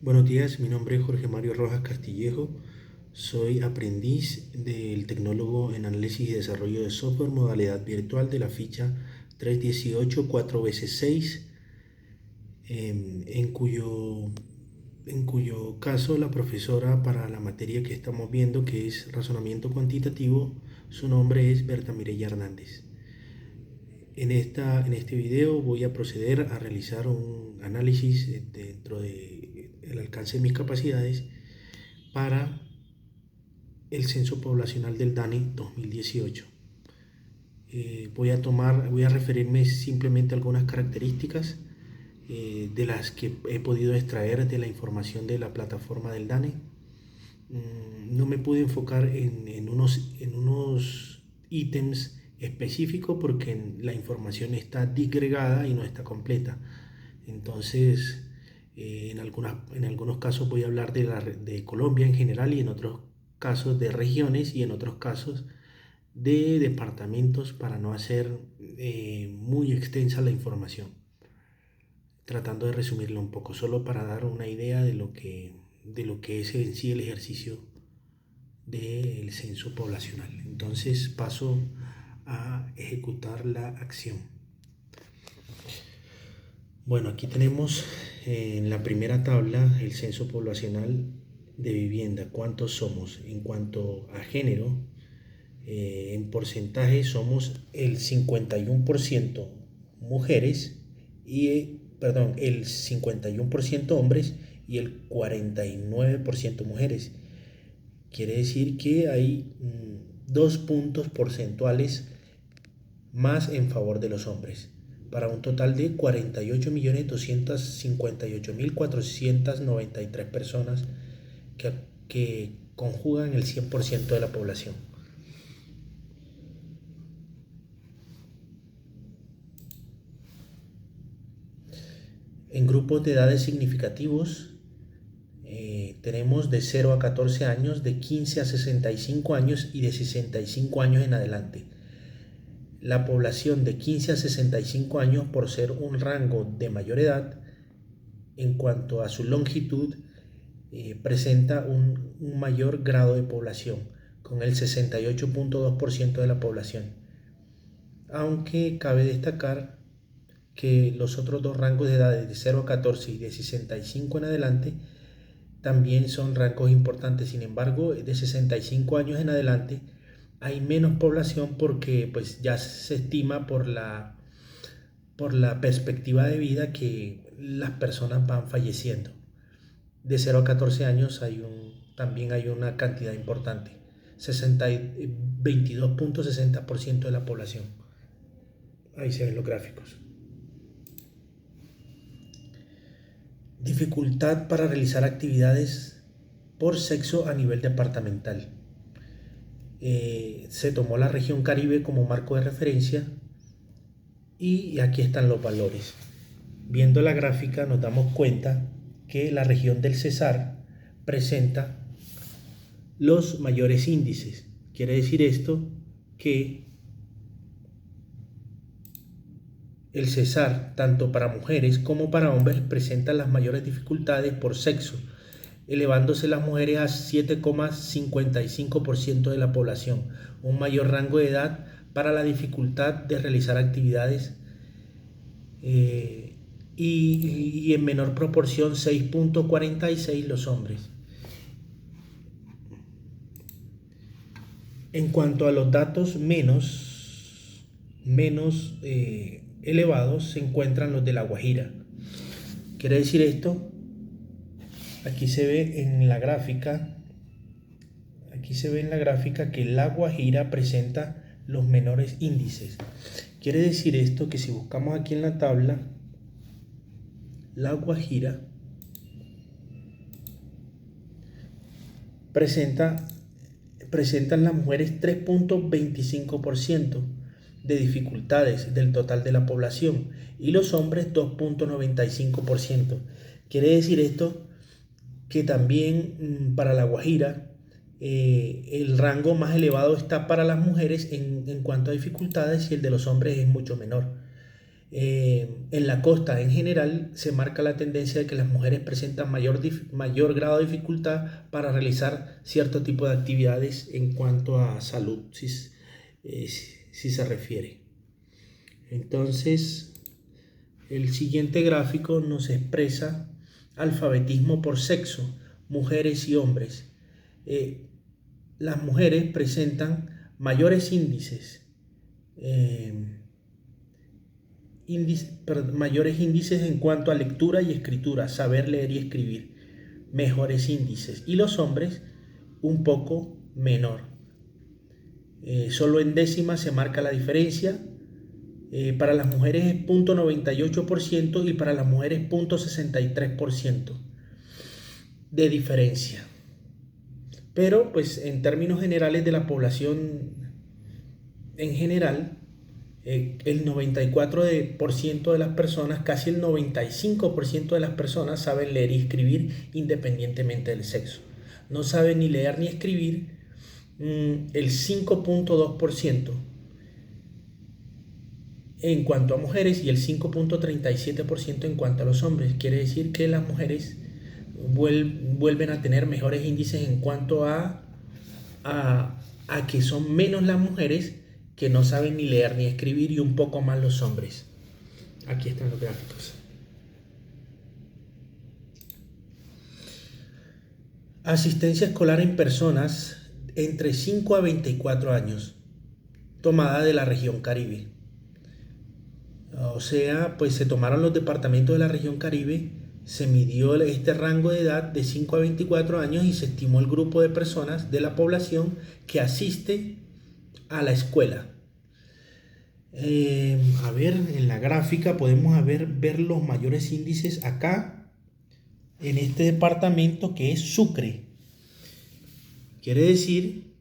Buenos días, mi nombre es Jorge Mario Rojas Castillejo, soy aprendiz del tecnólogo en análisis y desarrollo de software modalidad virtual de la ficha 318 4x6, en cuyo caso la profesora para la materia que estamos viendo, que es razonamiento cuantitativo, su nombre es Berta Mireya Hernández. En este video voy a proceder a realizar un análisis dentro del alcance de mis capacidades para el censo poblacional del DANE 2018. Voy a referirme simplemente a algunas características de las que he podido extraer de la información de la plataforma del DANE. No me pude enfocar en unos ítems específicos porque la información está disgregada y no está completa. Entonces, en algunos casos voy a hablar de Colombia en general, y en otros casos de regiones, y en otros casos de departamentos, para no hacer muy extensa la información, tratando de resumirla un poco, solo para dar una idea de lo que es en sí el ejercicio del censo poblacional. Entonces paso a ejecutar la acción. Bueno, aquí tenemos en la primera tabla el censo poblacional de vivienda. ¿Cuántos somos? En cuanto a género, en porcentaje somos el 51% mujeres el 51% hombres y el 49% mujeres. Quiere decir que hay 2 puntos porcentuales más en favor de los hombres, para un total de 48.258.493 personas que conjugan el 100% de la población. En grupos de edades significativos, tenemos de 0 a 14 años, de 15 a 65 años y de 65 años en adelante. La población de 15 a 65 años, por ser un rango de mayor edad, en cuanto a su longitud, presenta un mayor grado de población, con el 68.2% de la población. Aunque cabe destacar que los otros dos rangos de edades, de 0 a 14 y de 65 en adelante, también son rangos importantes. Sin embargo, de 65 años en adelante hay menos población, porque pues ya se estima por la perspectiva de vida que las personas van falleciendo. De 0 a 14 años también hay una cantidad importante, 22.60% de la población. Ahí se ven los gráficos. Dificultad para realizar actividades por sexo a nivel departamental. Se tomó la región Caribe como marco de referencia y aquí están los valores. Viendo la gráfica nos damos cuenta que la región del Cesar presenta los mayores índices. Quiere decir esto que el Cesar, tanto para mujeres como para hombres, presenta las mayores dificultades por sexo, elevándose las mujeres a 7,55% de la población, un mayor rango de edad para la dificultad de realizar actividades, y en menor proporción 6,46 los hombres. En cuanto a los datos menos elevados, se encuentran los de La Guajira. Quiere decir esto, aquí se ve en la gráfica que La Guajira presenta los menores índices. Quiere decir esto que si buscamos aquí en la tabla, La Guajira presentan las mujeres 3,25% de dificultades del total de la población y los hombres 2,95%. Quiere decir esto que también para La Guajira el rango más elevado está para las mujeres en cuanto a dificultades, y el de los hombres es mucho menor. En la costa en general se marca la tendencia de que las mujeres presentan mayor grado de dificultad para realizar cierto tipo de actividades en cuanto a salud, si se refiere. Entonces, el siguiente gráfico nos expresa alfabetismo por sexo, mujeres y hombres. Las mujeres presentan mayores mayores índices en cuanto a lectura y escritura, saber leer y escribir, mejores índices, y los hombres un poco menor. Solo en décimas se marca la diferencia. Para las mujeres es 0.98% y para las mujeres 0.63% de diferencia. Pero pues en términos generales de la población en general, el 94% de las personas, casi el 95% de las personas saben leer y escribir independientemente del sexo. No saben ni leer ni escribir el 5.2% en cuanto a mujeres y el 5.37% en cuanto a los hombres. Quiere decir que las mujeres vuelven a tener mejores índices en cuanto a que son menos las mujeres que no saben ni leer ni escribir y un poco más los hombres. Aquí están los gráficos. Asistencia escolar en personas entre 5 a 24 años, tomada de la región Caribe. O sea, pues se tomaron los departamentos de la región Caribe, se midió este rango de edad de 5 a 24 años y se estimó el grupo de personas de la población que asiste a la escuela. A ver, en la gráfica podemos ver los mayores índices acá en este departamento que es Sucre. Quiere decir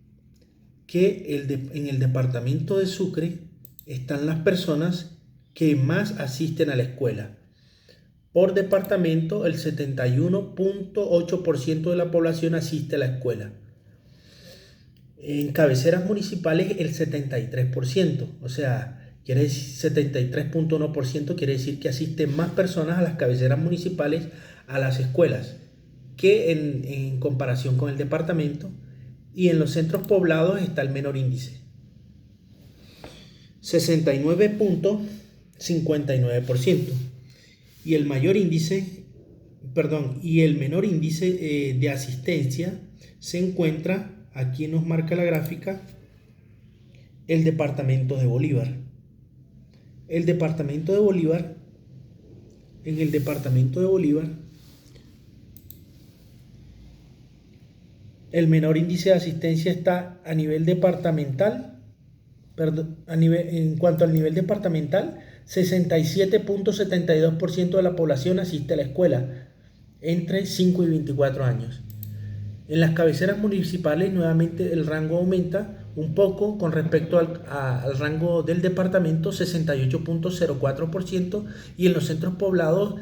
que en el departamento de Sucre están las personas que más asisten a la escuela. Por departamento, el 71.8% de la población asiste a la escuela. En cabeceras municipales, el 73%, o sea, quiere decir 73.1%, quiere decir que asisten más personas a las cabeceras municipales, a las escuelas, que en comparación con el departamento. Y en los centros poblados está el menor índice, 69.59%. Y el menor índice de asistencia se encuentra, aquí nos marca la gráfica, el departamento de Bolívar. En el departamento de Bolívar, el menor índice de asistencia está a nivel departamental, en cuanto al nivel departamental, 67.72% de la población asiste a la escuela entre 5 y 24 años. En las cabeceras municipales, nuevamente el rango aumenta un poco con respecto al rango del departamento, 68.04%, y en los centros poblados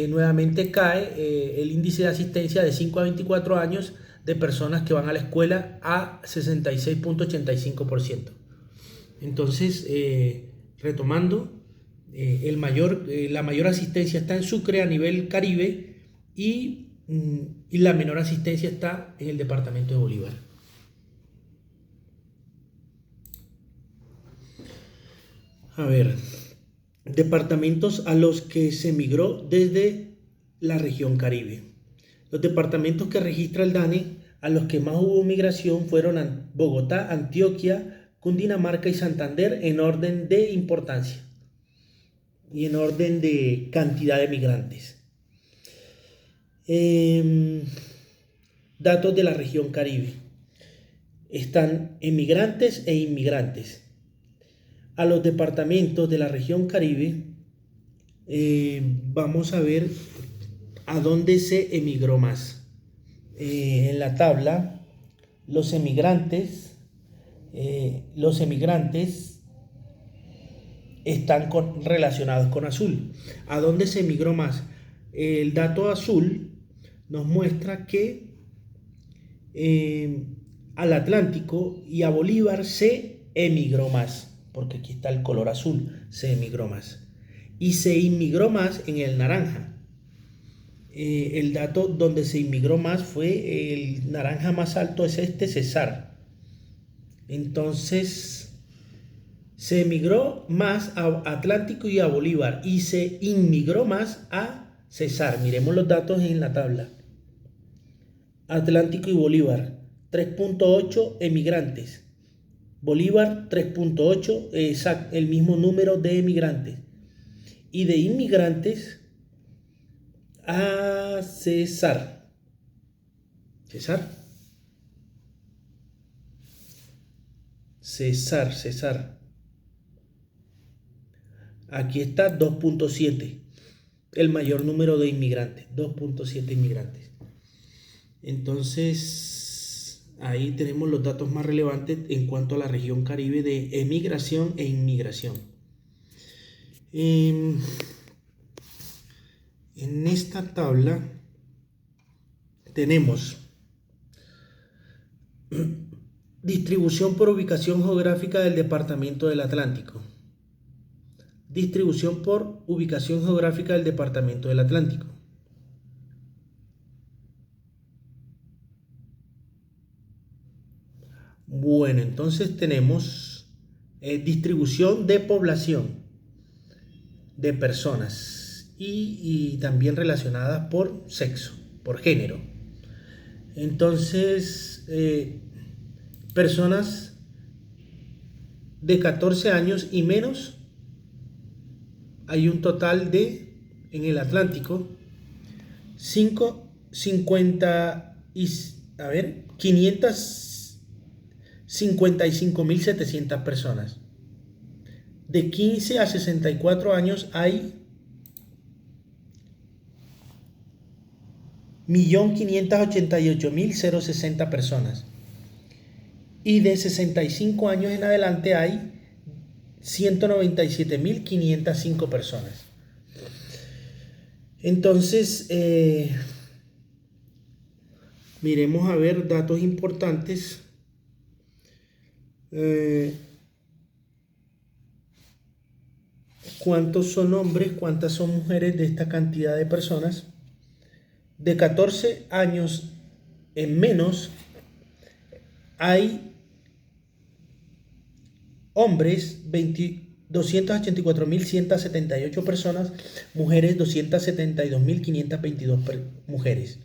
nuevamente cae el índice de asistencia de 5 a 24 años de personas que van a la escuela a 66.85%. Entonces, retomando, la mayor asistencia está en Sucre a nivel Caribe y la menor asistencia está en el departamento de Bolívar. A ver, departamentos a los que se migró desde la región Caribe. Los departamentos que registra el DANE a los que más hubo migración fueron Bogotá, Antioquia, Cundinamarca y Santander en orden de importancia y en orden de cantidad de migrantes. Datos de la región Caribe. Están emigrantes e inmigrantes. A los departamentos de la región Caribe vamos a ver a dónde se emigró más. En la tabla, los emigrantes están relacionados con azul. ¿A dónde se emigró más? El dato azul nos muestra que al Atlántico y a Bolívar se emigró más, porque aquí está el color azul, se emigró más. y se inmigró más en el naranja. El dato donde se inmigró más fue el naranja más alto, es este Cesar. Entonces se emigró más a Atlántico y a Bolívar y se inmigró más a Cesar. Miremos los datos en la tabla. Atlántico y Bolívar, 3.8 emigrantes. Bolívar, 3.8, el mismo número de emigrantes. Y de inmigrantes a Cesar. Cesar. Cesar, Cesar. Aquí está 2.7, el mayor número de inmigrantes, 2.7 inmigrantes. Entonces, ahí tenemos los datos más relevantes en cuanto a la región Caribe de emigración e inmigración. En esta tabla tenemos distribución por ubicación geográfica del Departamento del Atlántico. Distribución por ubicación geográfica del Departamento del Atlántico. Bueno, entonces tenemos distribución de población, de personas y también relacionadas por sexo, por género. Entonces, personas de 14 años y menos, hay un total de, en el Atlántico, 555.700 personas. De 15 a 64 años hay 1.588.060 personas. Y de 65 años en adelante hay 197.505 personas. Entonces, miremos a ver datos importantes. ¿Cuántos son hombres? ¿Cuántas son mujeres de esta cantidad de personas? De 14 años en menos hay hombres 284.178 personas, mujeres 272.522 mujeres.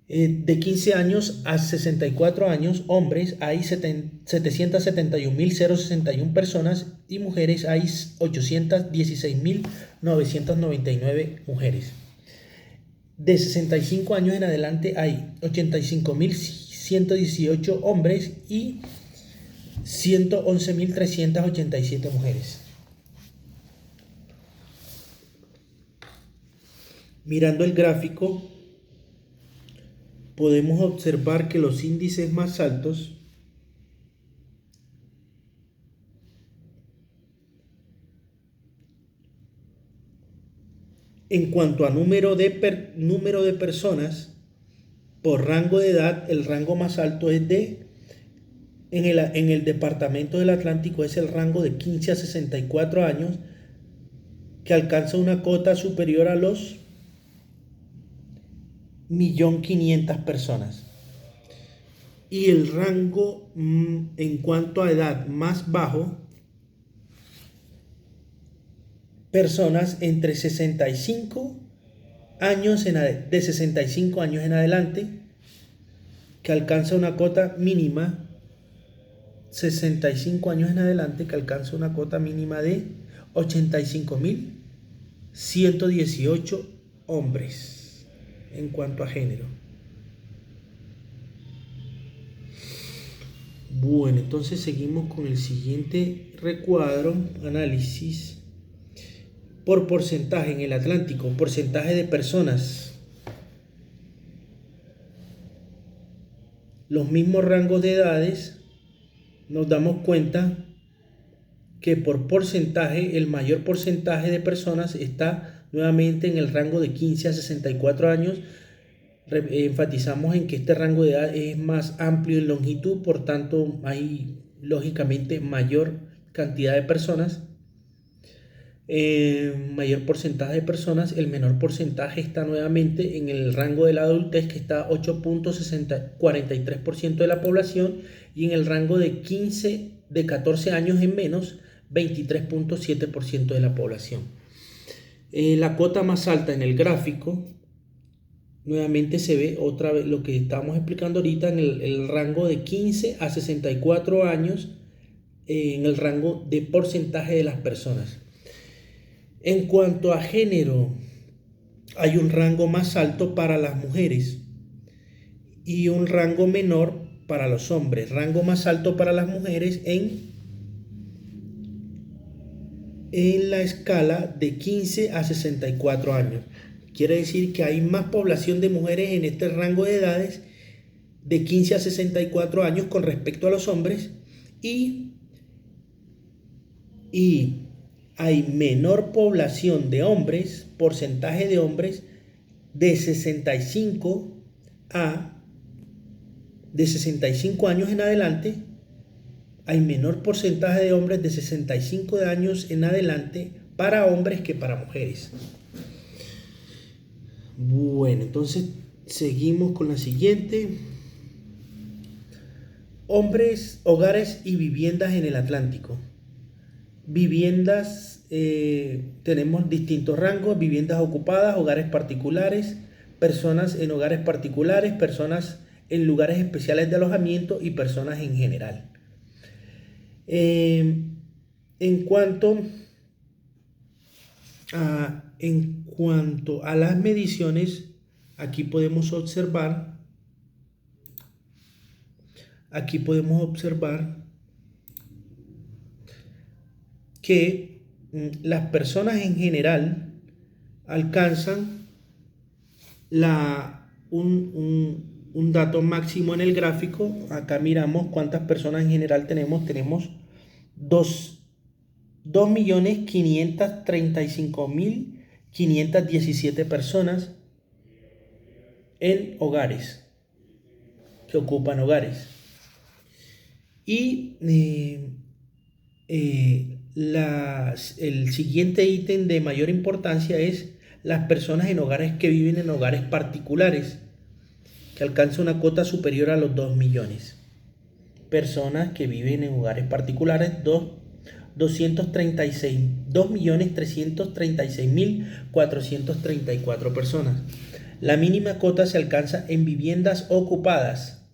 De 15 años a 64 años, hombres hay 771.061 personas y mujeres hay 816.999 mujeres. De 65 años en adelante hay 85.118 hombres y 111.387 mujeres. Mirando el gráfico, podemos observar que los índices más altos en cuanto a número de personas por rango de edad, el rango más alto es en el Departamento del Atlántico es el rango de 15 a 64 años, que alcanza una cota superior a los 1.500.000 personas. Y el rango en cuanto a edad más bajo, personas entre 65 años de 65 años en adelante, que alcanza una cota mínima, 65 años en adelante, que alcanza una cota mínima de 85.118 hombres en cuanto a género. Bueno, entonces seguimos con el siguiente recuadro, análisis por porcentaje en el Atlántico, porcentaje de personas. Los mismos rangos de edades, nos damos cuenta que por porcentaje, el mayor porcentaje de personas está nuevamente en el rango de 15 a 64 años. Enfatizamos en que este rango de edad es más amplio en longitud, por tanto hay lógicamente mayor cantidad de personas. Mayor porcentaje de personas, el menor porcentaje está nuevamente en el rango de la adultez, que está 8.43% de la población, y en el rango de 14 años en menos, 23.7% de la población. La cota más alta en el gráfico, nuevamente se ve otra vez lo que estamos explicando ahorita en el rango de 15 a 64 años, en el rango de porcentaje de las personas. En cuanto a género, hay un rango más alto para las mujeres y un rango menor para los hombres. Rango más alto para las mujeres en la escala de 15 a 64 años. Quiere decir que hay más población de mujeres en este rango de edades de 15 a 64 años con respecto a los hombres, y hay menor población de hombres, porcentaje de hombres de 65 años en adelante. Hay menor porcentaje de hombres de 65 años en adelante para hombres que para mujeres. Bueno, entonces seguimos con la siguiente. Hombres, hogares y viviendas en el Atlántico. Viviendas, tenemos distintos rangos: viviendas ocupadas, hogares particulares, personas en hogares particulares, personas en lugares especiales de alojamiento y personas en general. En cuanto a las mediciones, aquí podemos observar que las personas en general alcanzan un dato máximo en el gráfico. Acá miramos cuántas personas en general tenemos. Tenemos 2.535.517 personas en hogares, que ocupan hogares. Y el siguiente ítem de mayor importancia es las personas en hogares que viven en hogares particulares, que alcanza una cota superior a los 2 millones. Personas que viven en hogares particulares, 2.336.434 personas. La mínima cota se alcanza en viviendas ocupadas.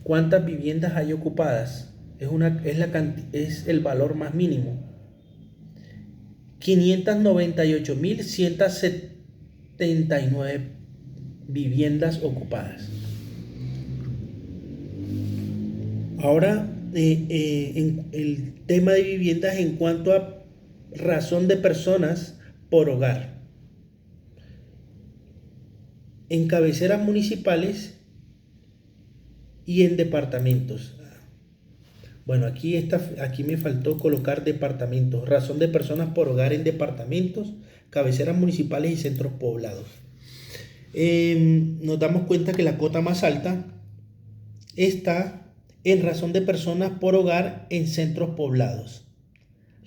¿Cuántas viviendas hay ocupadas? Es el valor más mínimo. 598.179 viviendas ocupadas. Ahora, en el tema de viviendas en cuanto a razón de personas por hogar. En cabeceras municipales y en departamentos. Bueno, aquí me faltó colocar departamentos. Razón de personas por hogar en departamentos, cabeceras municipales y centros poblados. Nos damos cuenta que la cota más alta está en razón de personas por hogar en centros poblados.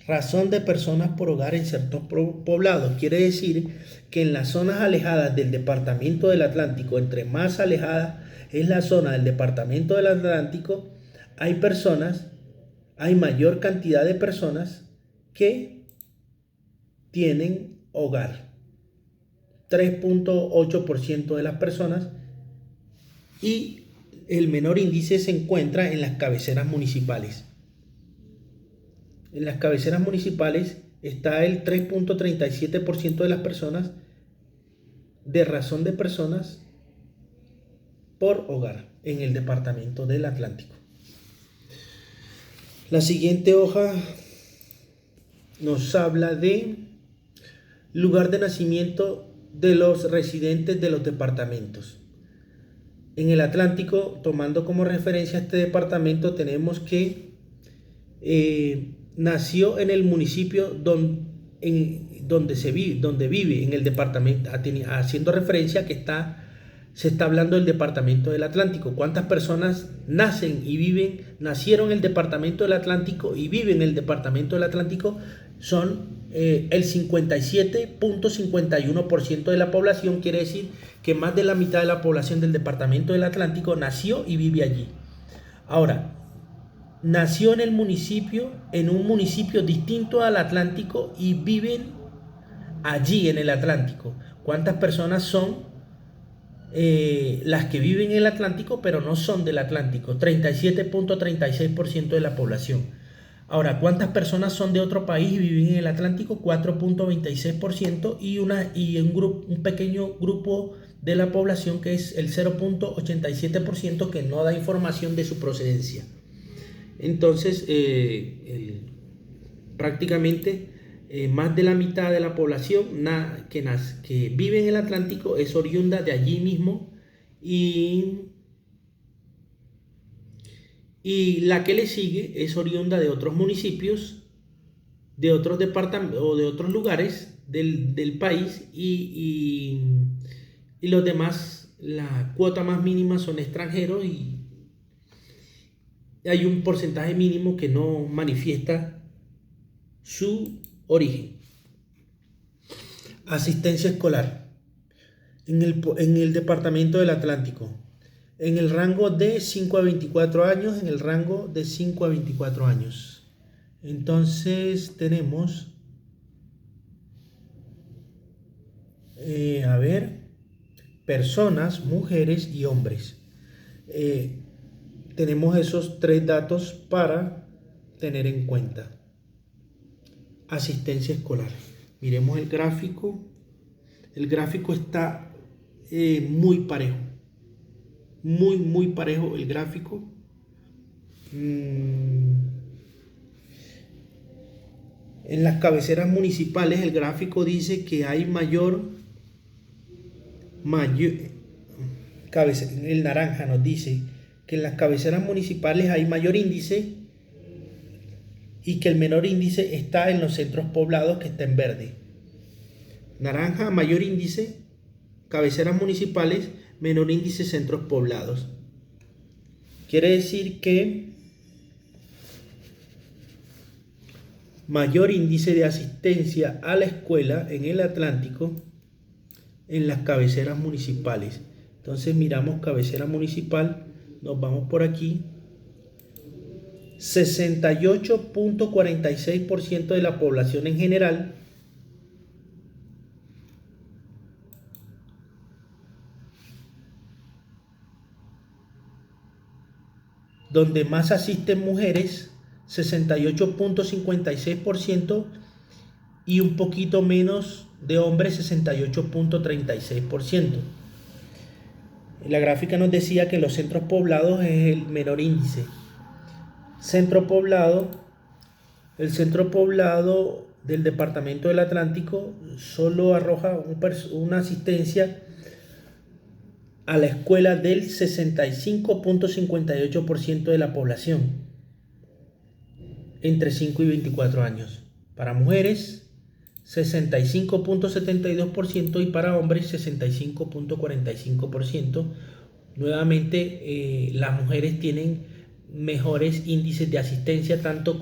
Razón de personas por hogar en centros poblados quiere decir que en las zonas alejadas del departamento del Atlántico, entre más alejada es la zona del departamento del Atlántico, hay mayor cantidad de personas que tienen hogar. 3.8% de las personas, y el menor índice se encuentra en las cabeceras municipales. En las cabeceras municipales está el 3.37% de las personas de razón de personas por hogar en el departamento del Atlántico. La siguiente hoja nos habla de lugar de nacimiento de los residentes de los departamentos. En el Atlántico, tomando como referencia este departamento, tenemos que nació en el municipio donde vive, en el departamento, haciendo referencia a que se está hablando del departamento del Atlántico. ¿Cuántas personas nacieron en el departamento del Atlántico y viven en el departamento del Atlántico? son el 57.51% de la población. Quiere decir que más de la mitad de la población del departamento del Atlántico nació y vive allí. Ahora, nació en el municipio, en un municipio distinto al Atlántico y viven allí en el Atlántico. ¿Cuántas personas son las que viven en el Atlántico pero no son del Atlántico? 37.36% de la población. Ahora, ¿cuántas personas son de otro país y viven en el Atlántico? 4.26% y un pequeño grupo de la población que es el 0.87% que no da información de su procedencia. Entonces, prácticamente más de la mitad de la población que vive en el Atlántico es oriunda de allí mismo, y la que le sigue es oriunda de otros municipios, de otros departamentos o de otros lugares del país, y los demás, la cuota más mínima son extranjeros, y hay un porcentaje mínimo que no manifiesta su origen. Asistencia escolar en el departamento del Atlántico. En el rango de 5 a 24 años, en el rango de 5 a 24 años. Entonces tenemos, personas, mujeres y hombres. Tenemos esos tres datos para tener en cuenta. Asistencia escolar. Miremos el gráfico. El gráfico está muy parejo. Muy parejo el gráfico. En las cabeceras municipales el gráfico dice que hay el naranja nos dice que en las cabeceras municipales hay mayor índice y que el menor índice está en los centros poblados, que está en verde. Naranja, mayor índice, cabeceras municipales, menor índice, centros poblados. Quiere decir que mayor índice de asistencia a la escuela en el Atlántico en las cabeceras municipales. Entonces miramos cabecera municipal, nos vamos por aquí. 68.46% de la población en general, donde más asisten mujeres, 68.56%, y un poquito menos de hombres, 68.36%. La gráfica nos decía que los centros poblados es el menor índice. El centro poblado del departamento del Atlántico solo arroja una asistencia a la escuela del 65.58% de la población entre 5 y 24 años. Para mujeres, 65.72%, y para hombres 65.45%. Nuevamente, las mujeres tienen mejores índices de asistencia tanto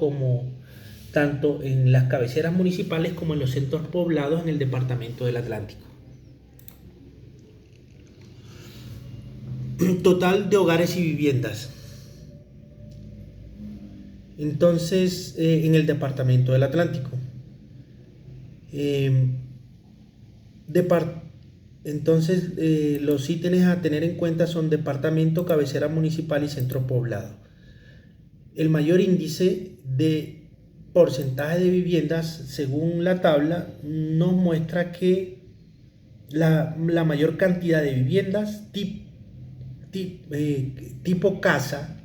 en las cabeceras municipales como en los centros poblados en el departamento del Atlántico. Total de hogares y viviendas. Entonces, en el departamento del Atlántico. Entonces, los ítems a tener en cuenta son departamento, cabecera municipal y centro poblado. El mayor índice de porcentaje de viviendas, según la tabla, nos muestra que la mayor cantidad de viviendas tipo casa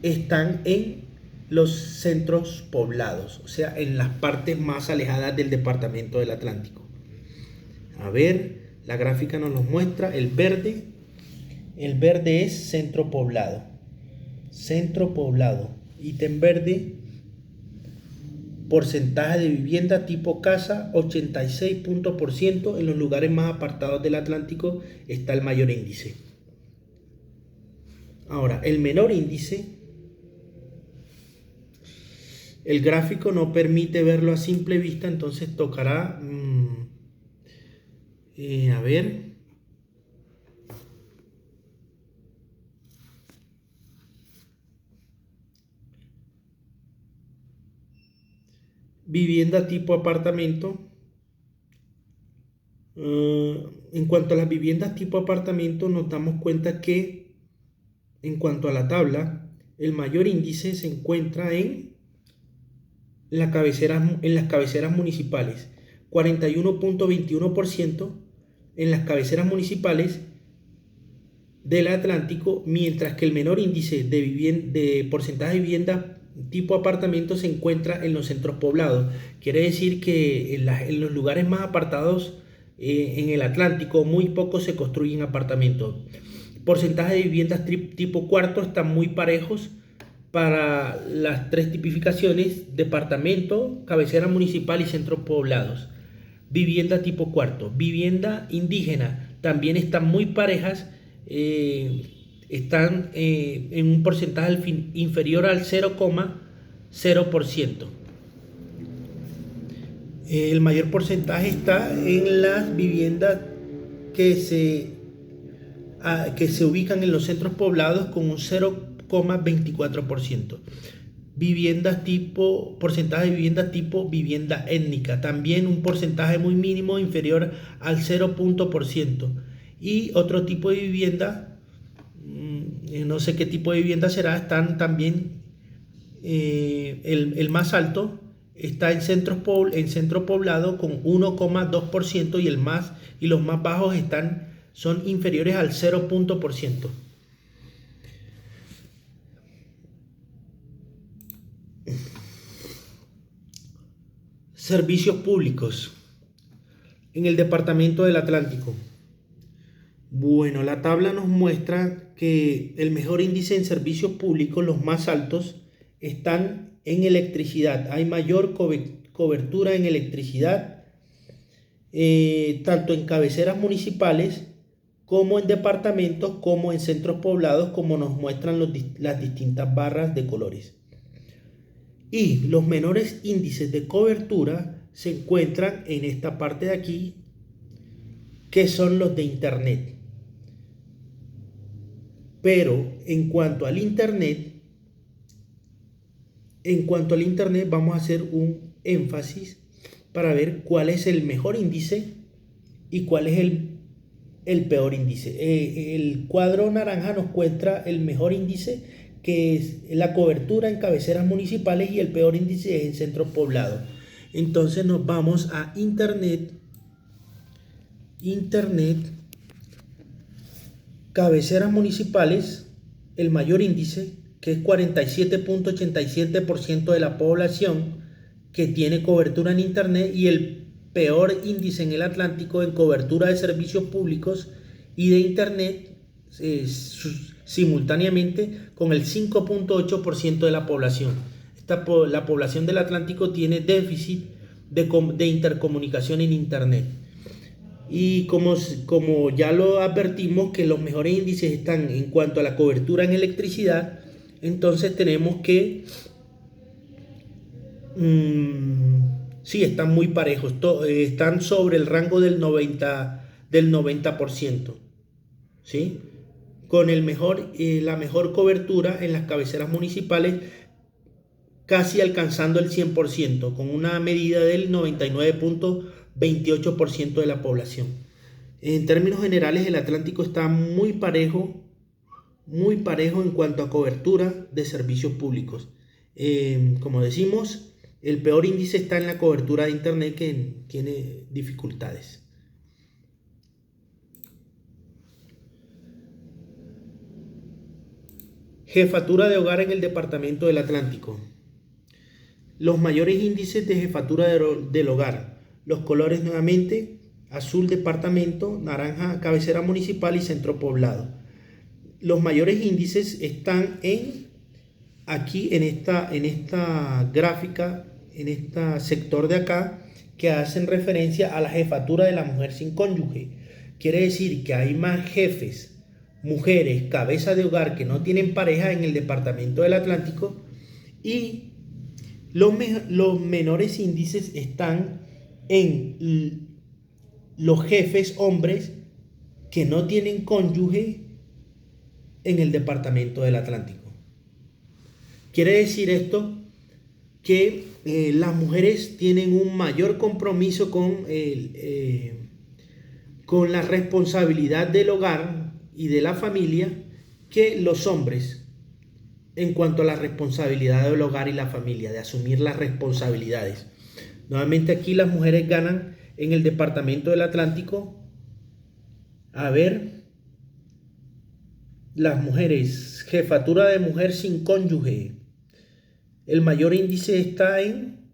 están en los centros poblados, o sea, en las partes más alejadas del departamento del Atlántico. A ver, la gráfica nos lo muestra. El verde es centro poblado, ítem verde, porcentaje de vivienda tipo casa, 86%. En los lugares más apartados del Atlántico está el mayor índice. Ahora, el menor índice El gráfico no permite verlo a simple vista, entonces tocará, a ver, vivienda tipo apartamento. En cuanto a las viviendas tipo apartamento, nos damos cuenta que en cuanto a la tabla, el mayor índice se encuentra en las cabeceras municipales, 41.21% en las cabeceras municipales del Atlántico, mientras que el menor índice de porcentaje de vivienda tipo apartamento se encuentra en los centros poblados. Quiere decir que en los lugares más apartados en el Atlántico muy pocos se construyen apartamentos. Porcentaje de viviendas tipo cuarto están muy parejos para las tres tipificaciones: departamento, cabecera municipal y centros poblados. Vivienda tipo cuarto, vivienda indígena, también están muy parejas, están en un porcentaje inferior al 0,0%. El mayor porcentaje está en las viviendas que se ubican en los centros poblados con un 0,24%. Porcentaje de viviendas tipo vivienda étnica, también un porcentaje muy mínimo inferior al 0%. Y otro tipo de vivienda, no sé qué tipo de vivienda será, están también, el más alto está en centro poblado con 1,2%, y los más bajos son inferiores al 0%. Servicios públicos en el departamento del Atlántico. Bueno, la tabla nos muestra que el mejor índice en servicios públicos, los más altos, están en electricidad. Hay mayor cobertura en electricidad, tanto en cabeceras municipales como en departamentos, como en centros poblados, como nos muestran las distintas barras de colores. Y los menores índices de cobertura se encuentran en esta parte de aquí, que son los de Internet. Pero en cuanto al Internet vamos a hacer un énfasis para ver cuál es el mejor índice y cuál es el peor índice. El cuadro naranja nos muestra el mejor índice, que es la cobertura en cabeceras municipales, y el peor índice es en centros poblados. Entonces nos vamos a Internet, cabeceras municipales, el mayor índice, que es 47.87% de la población que tiene cobertura en Internet, y el peor índice en el Atlántico en cobertura de servicios públicos y de Internet, simultáneamente con el 5.8% de la población. La población del Atlántico tiene déficit de intercomunicación en Internet. Y como ya lo advertimos, que los mejores índices están en cuanto a la cobertura en electricidad, entonces tenemos que, sí, están muy parejos, están sobre el rango del 90%, ¿sí? Con la mejor cobertura en las cabeceras municipales, casi alcanzando el 100%, con una medida del 99.28% de la población. En términos generales, el Atlántico está muy parejo en cuanto a cobertura de servicios públicos. Como decimos, el peor índice está en la cobertura de Internet, que tiene dificultades. Jefatura de hogar en el departamento del Atlántico. Los mayores índices de jefatura del hogar. Los colores nuevamente: azul departamento, naranja cabecera municipal y centro poblado. Los mayores índices están aquí en esta gráfica, en este sector de acá, que hacen referencia a la jefatura de la mujer sin cónyuge. Quiere decir que hay más jefes, mujeres, cabeza de hogar, que no tienen pareja en el departamento del Atlántico, y Los menores índices están en los jefes hombres que no tienen cónyuge en el departamento del Atlántico. Quiere decir esto que las mujeres tienen un mayor compromiso con la responsabilidad del hogar y de la familia que los hombres en cuanto a la responsabilidad del hogar y la familia, de asumir las responsabilidades. Nuevamente aquí las mujeres ganan en el departamento del Atlántico. A ver, las mujeres, jefatura de mujer sin cónyuge. El mayor índice está en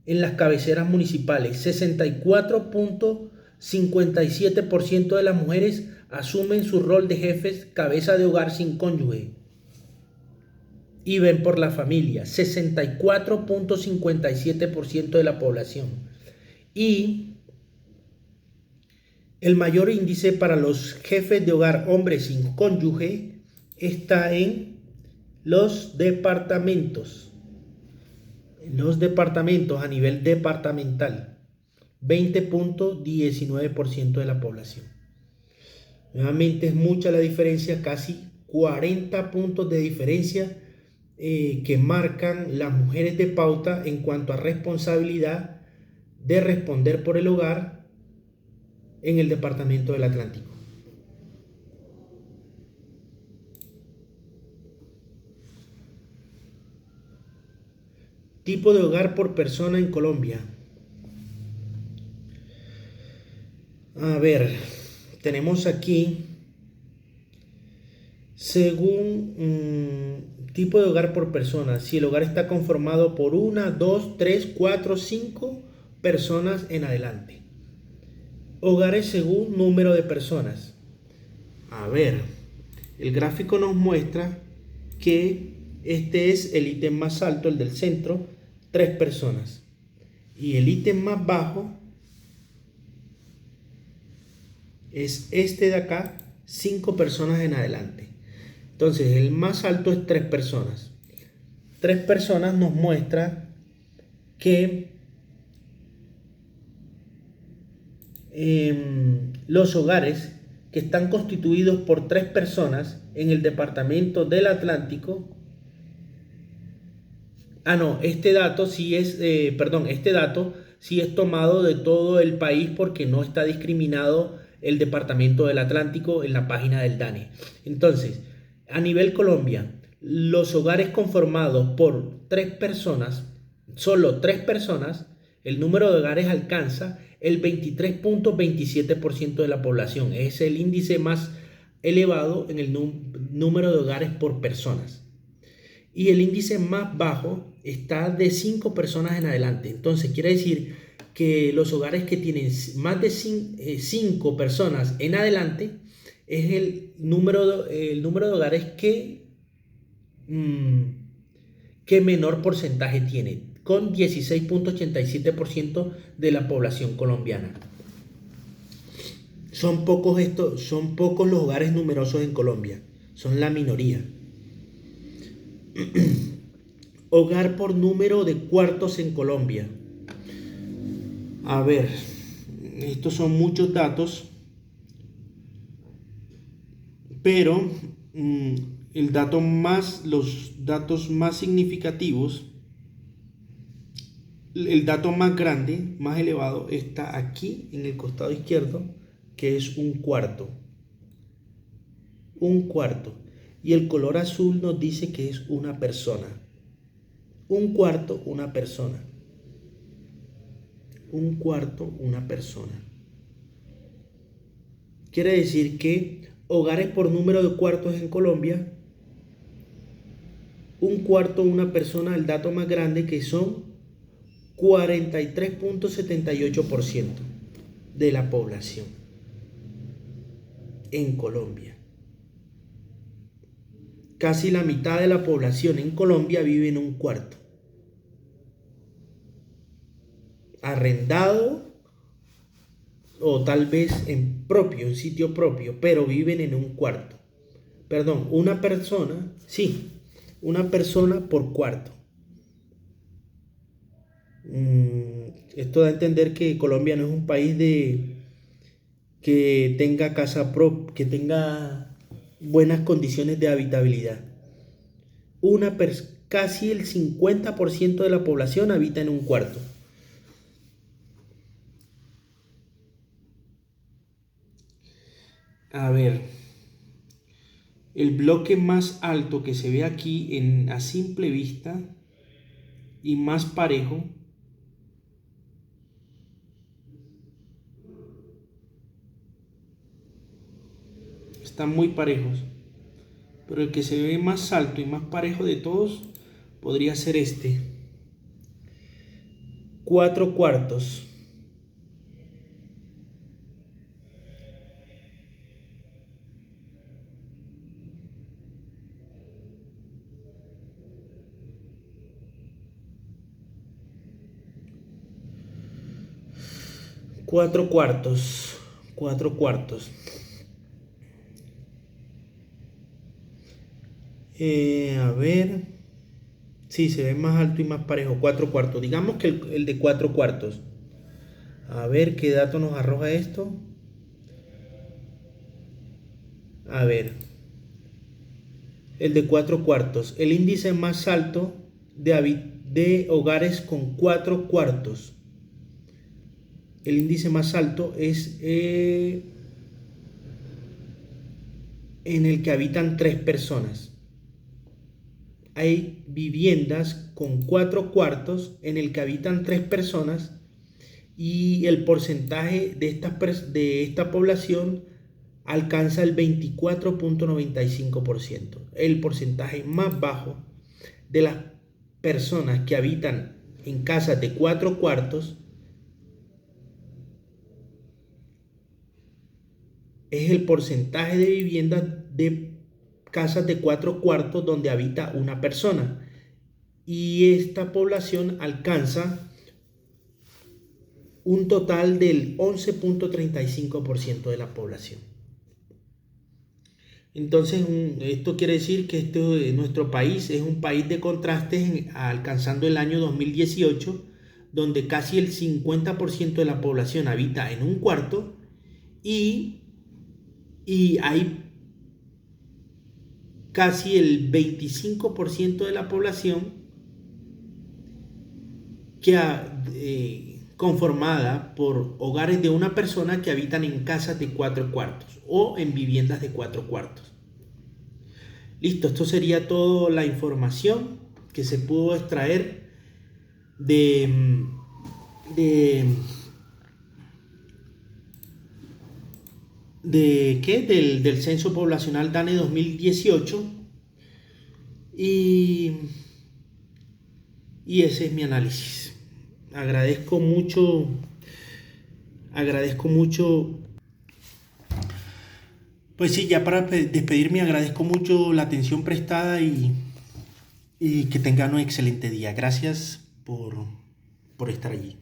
las cabeceras municipales. 64.57% de las mujeres asumen su rol de jefes, cabeza de hogar sin cónyuge y ven por la familia. 64.57% de la población. Y el mayor índice para los jefes de hogar hombres sin cónyuge está en los departamentos. Los departamentos a nivel departamental, 20.19% de la población. Nuevamente es mucha la diferencia, casi 40 puntos de diferencia que marcan las mujeres de pauta en cuanto a responsabilidad de responder por el hogar en el departamento del Atlántico. Tipo de hogar por persona en Colombia. A ver, tenemos aquí, según tipo de hogar por persona, si el hogar está conformado por 1, 2, 3, 4, 5 personas en adelante. Hogares según número de personas. A ver, el gráfico nos muestra que este es el ítem más alto, el del centro, 3 personas. Y el ítem más bajo es este de acá, 5 personas en adelante. Entonces el más alto es 3 personas. 3 personas nos muestra que los hogares que están constituidos por 3 personas en el departamento del Atlántico. Este dato sí es, este dato sí es tomado de todo el país porque no está discriminado el departamento del Atlántico en la página del DANE. Entonces, a nivel Colombia, los hogares conformados por 3 personas, solo 3 personas, el número de hogares alcanza el 23.27% de la población. Es el índice más elevado en el número de hogares por personas. Y el índice más bajo está de 5 personas en adelante. Entonces quiere decir que los hogares que tienen más de 5 personas en adelante es el número de hogares que menor porcentaje tiene, con 16.87% de la población colombiana. Son pocos los hogares numerosos en Colombia, son la minoría. Hogar por número de cuartos en Colombia. A ver, estos son muchos datos, pero los datos más significativos, el dato más grande, más elevado, está aquí en el costado izquierdo, que es un cuarto. Un cuarto. Y el color azul nos dice que es una persona. Un cuarto, una persona. Un cuarto, una persona. Quiere decir que hogares por número de cuartos en Colombia, un cuarto, una persona, el dato más grande, que son 43.78% de la población en Colombia. Casi la mitad de la población en Colombia vive en un cuarto. Arrendado o tal vez en sitio propio, pero viven en un cuarto. Perdón, una persona por cuarto. Esto da a entender que Colombia no es un país que tenga que tenga buenas condiciones de habitabilidad. Casi el 50% de la población habita en un cuarto. A ver, el bloque más alto que se ve aquí a simple vista y más parejo están muy parejos, pero el que se ve más alto y más parejo de todos podría ser este. 4 cuartos. Cuatro cuartos. 4 cuartos. A ver. Sí, se ve más alto y más parejo. 4 cuartos. Digamos que el de 4 cuartos. A ver qué dato nos arroja esto. A ver. El de 4 cuartos. El índice más alto de hogares con 4 cuartos. El índice más alto es en el que habitan 3 personas. Hay viviendas con 4 cuartos en el que habitan 3 personas y el porcentaje de esta población alcanza el 24.95%. El porcentaje más bajo de las personas que habitan en casas de 4 cuartos es el porcentaje de viviendas de casas de 4 cuartos donde habita una persona. Y esta población alcanza un total del 11.35% de la población. Entonces, esto quiere decir que nuestro país es un país de contrastes, alcanzando el año 2018, donde casi el 50% de la población habita en un cuarto y hay casi el 25% de la población conformada por hogares de una persona que habitan en casas de 4 cuartos o en viviendas de 4 cuartos. Listo, esto sería toda la información que se pudo extraer del Censo Poblacional DANE 2018 y ese es mi análisis. Agradezco mucho. Pues sí, ya para despedirme, agradezco mucho la atención prestada y que tengan un excelente día. Gracias por estar allí.